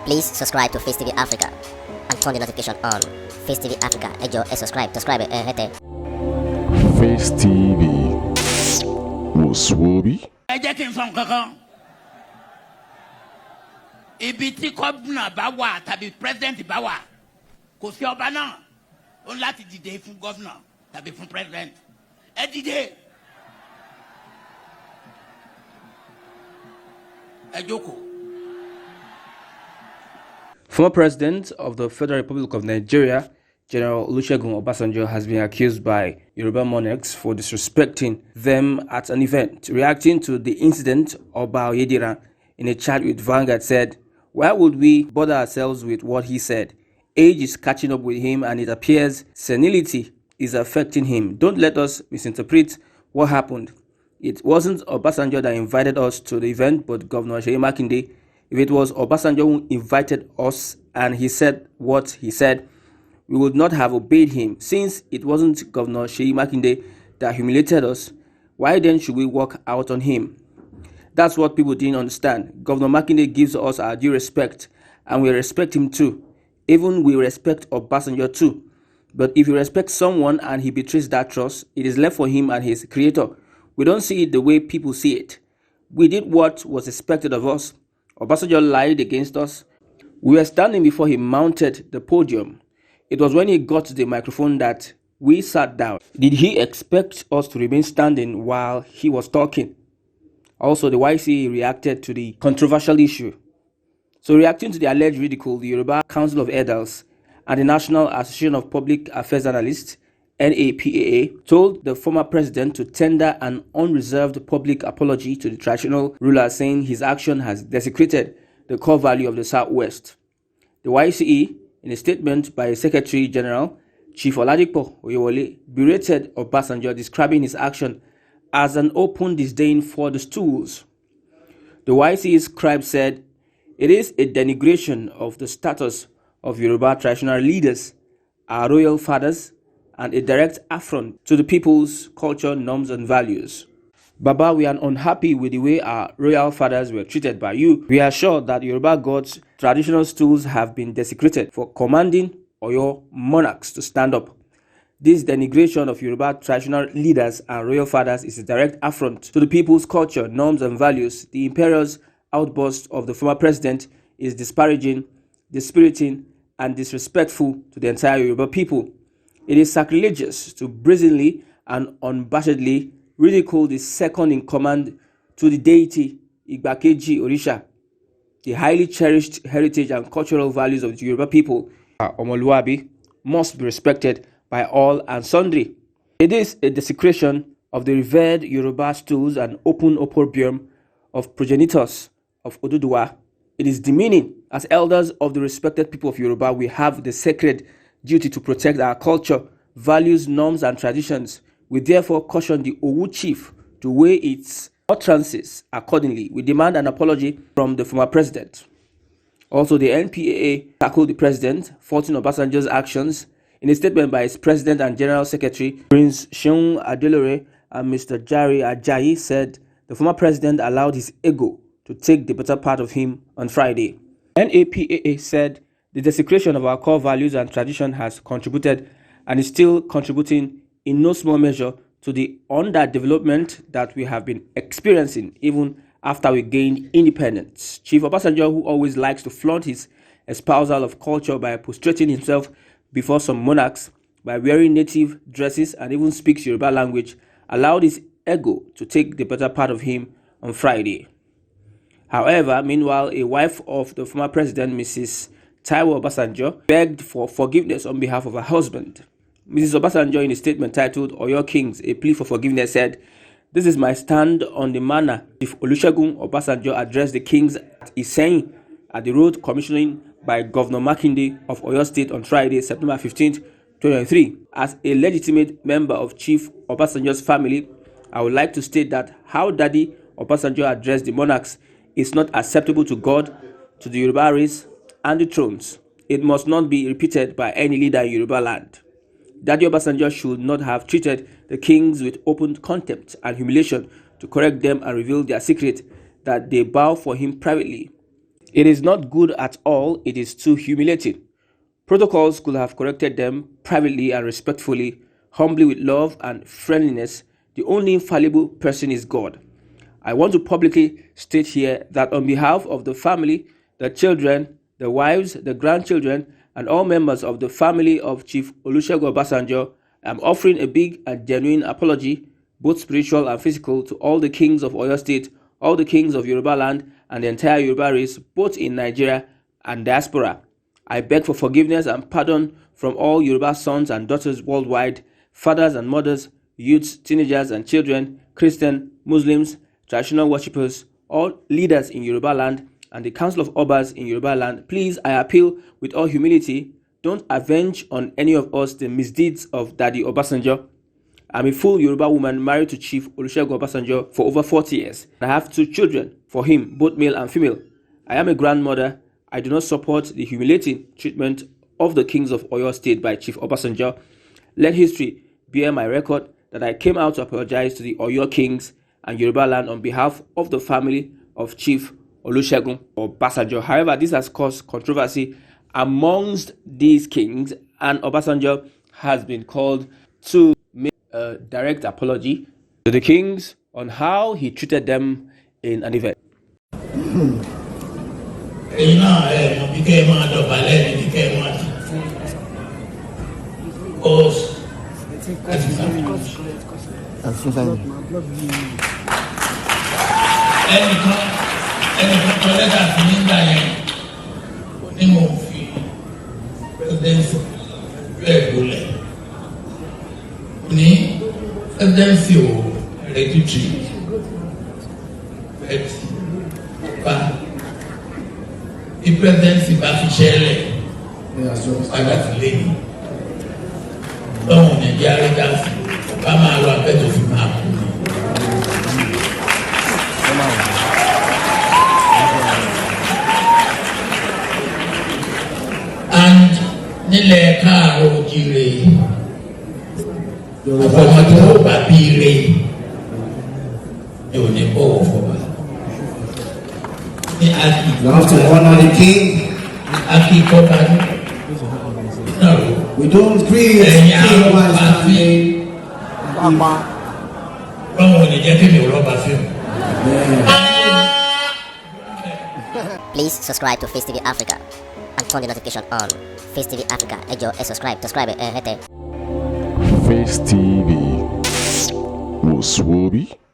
Please subscribe to Face TV Africa and turn the notification on. Face TV Africa, ẹ jọ̀ọ́, subscribe, hete. Face TV was Swoby. Ẹ jẹ́ kí n sọ nǹkan kan. Ibi tí gómìnà bá wà tàbí president bá wà, kò sí ọba náà. Ó ní láti dìde fún gómìnà tàbí fún president. Ẹ dìde. Ẹ jókòó. Former President of the Federal Republic of Nigeria, General Olusegun Obasanjo, has been accused by Yoruba monarchs for disrespecting them at an event. Reacting to the incident, Oba Oyedira, in a chat with Vanguard, said, "Why would we bother ourselves with what he said? Age is catching up with him and it appears senility is affecting him. Don't let us misinterpret what happened. It wasn't Obasanjo that invited us to the event, but Governor Seyi Makinde. If it was Obasanjo who invited us and he said what he said, we would not have obeyed him. Since it wasn't Governor Seyi Makinde that humiliated us, why then should we walk out on him?" That's what people didn't understand. Governor Makinde gives us our due respect, and we respect him too. Even we respect Obasanjo too. But if you respect someone and he betrays that trust, it is left for him and his creator. We don't see it the way people see it. We did what was expected of us. Obasanjo lied against us. We were standing before he mounted the podium. It was when he got to the microphone that we sat down. Did he expect us to remain standing while he was talking? Also, the YC reacted to the controversial issue. So, reacting to the alleged ridicule, the Yoruba Council of Elders and the National Association of Public Affairs Analysts, NAPAA, told the former president to tender an unreserved public apology to the traditional ruler, saying his action has desecrated the core value of the Southwest. The YCE, in a statement by Secretary General Chief Oladipo Oyewole, berated Obasanjo, describing his action as an open disdain for the stools. The YCE scribe said, "It is a denigration of the status of Yoruba traditional leaders, our royal fathers, and a direct affront to the people's culture, norms, and values. Baba, we are unhappy with the way our royal fathers were treated by you. We are sure that Yoruba gods' traditional stools have been desecrated for commanding Ondo Monarchs to stand up. This denigration of Yoruba traditional leaders and royal fathers is a direct affront to the people's culture, norms, and values. The imperious outburst of the former president is disparaging, dispiriting, and disrespectful to the entire Yoruba people. It is sacrilegious to brazenly and unabashedly ridicule the second in command to the deity Igbakeji Orisha, the highly cherished heritage and cultural values of the Yoruba people. Omoluabi must be respected by all and sundry. It is a desecration of the revered Yoruba stools and open opprobrium of progenitors of Oduduwa. It is demeaning. As elders of the respected people of Yoruba, we have the sacred duty to protect our culture, values, norms, and traditions. We therefore caution the Owu chief to weigh its utterances accordingly. We demand an apology from the former president." Also, the NPAA tackled the president, faulting Obasanjo's actions. In a statement by its president and general secretary, Prince Seun Adelore and Mr. Jare Ajayi, said the former president allowed his ego to take the better part of him on Friday. NAPAA said the desecration of our core values and tradition has contributed and is still contributing in no small measure to the underdevelopment that we have been experiencing even after we gained independence. Chief Obasanjo, who always likes to flaunt his espousal of culture by prostrating himself before some monarchs, by wearing native dresses, and even speaks Yoruba language, allowed his ego to take the better part of him on Friday. However, meanwhile, a wife of the former president, Mrs. Taiwo Obasanjo, begged for forgiveness on behalf of her husband. Mrs. Obasanjo, in a statement titled Oyo Kings, A Plea for Forgiveness, said, "This is my stand on the manner Chief Olusegun Obasanjo addressed the kings at Iseyin at the road commissioning by Governor Makinde of Oyo State on Friday, September 15th, 2023. As a legitimate member of Chief Obasanjo's family, I would like to state that how Daddy Obasanjo addressed the monarchs is not acceptable to God, to the Yoruba race, and the thrones. It must not be repeated by any leader in Yoruba land. Daddy Obasanjo should not have treated the kings with open contempt and humiliation to correct them and reveal their secret that they bow for him privately. It is not good at all, it is too humiliating. Protocols could have corrected them privately and respectfully, humbly with love and friendliness. The only infallible person is God. I want to publicly state here that on behalf of the family, the children, the wives, the grandchildren, and all members of the family of Chief Olusegun Obasanjo, I am offering a big and genuine apology, both spiritual and physical, to all the kings of Oyo State, all the kings of Yoruba land, and the entire Yoruba race, both in Nigeria and diaspora. I beg for forgiveness and pardon from all Yoruba sons and daughters worldwide, fathers and mothers, youths, teenagers and children, Christian, Muslims, traditional worshippers, all leaders in Yoruba land, and the Council of Obas in Yoruba land. Please, I appeal with all humility, don't avenge on any of us the misdeeds of Daddy Obasanjo. I'm a full Yoruba woman married to Chief Olusegun Obasanjo for over 40 years. I have 2 children for him, both male and female. I am a grandmother. I do not support the humiliating treatment of the kings of Oyo State by Chief Obasanjo. Let history bear my record that I came out to apologize to the Oyo kings and Yoruba land on behalf of the family of Chief Olusegun Obasanjo. However, this has caused controversy amongst these kings, and Obasanjo has been called to make a direct apology to the kings on how he treated them in an event. ẹnìkan kọ lẹ́tà sí nígbà yẹn ní mo fi presidency rẹ̀ gbolẹ̀ ní presidency ò rẹ́tùtù ẹtì bá bí presidency bá fi ṣẹlẹ̀ padà sí lẹ́yìn lọ́wọ́n nàìjíríà rẹ̀ dá sí bá máa lọ abẹ́tò fi máa kú. And nílẹ̀ káàárọ̀ oòjíire àfọmọdé ó bá bí ire yóò ní bọ̀wọ̀ fọba. Ní àkì. You have to honor the king. Àkì kọ́ba ní. We don't create ẹ̀yin king àwọn by pàṣẹ. Báwo ni jẹ́ kí mi ò rọ́bà fíìmù? Please subscribe to Face TV Africa and turn the notification on. Face TV Africa, ẹ jọ̀ọ́, subscribe, hete. Face TV was Swoby.